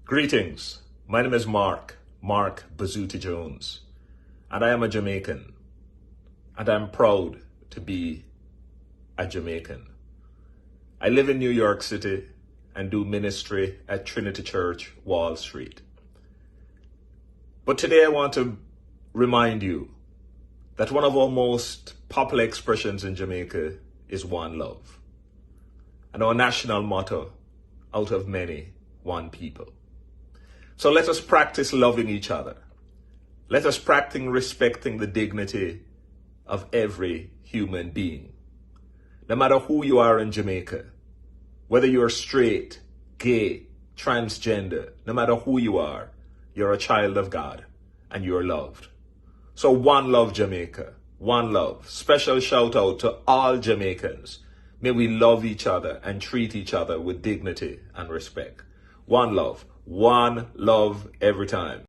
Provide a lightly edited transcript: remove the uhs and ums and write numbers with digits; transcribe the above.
Greetings, my name is Mark Bazuti Jones, and I am a Jamaican, and I'm proud to be a Jamaican. I live in New York City and do ministry at Trinity Church, Wall Street. But today I want to remind you that one of our most popular expressions in Jamaica is one love. And our national motto, out of many, one people. So let us practice loving each other. Let us practice respecting the dignity of every human being. No matter who you are in Jamaica, whether you're straight, gay, transgender, no matter who you are, you're a child of God and you're loved. So one love, Jamaica, one love. Special shout out to all Jamaicans. May we love each other and treat each other with dignity and respect. One love every time.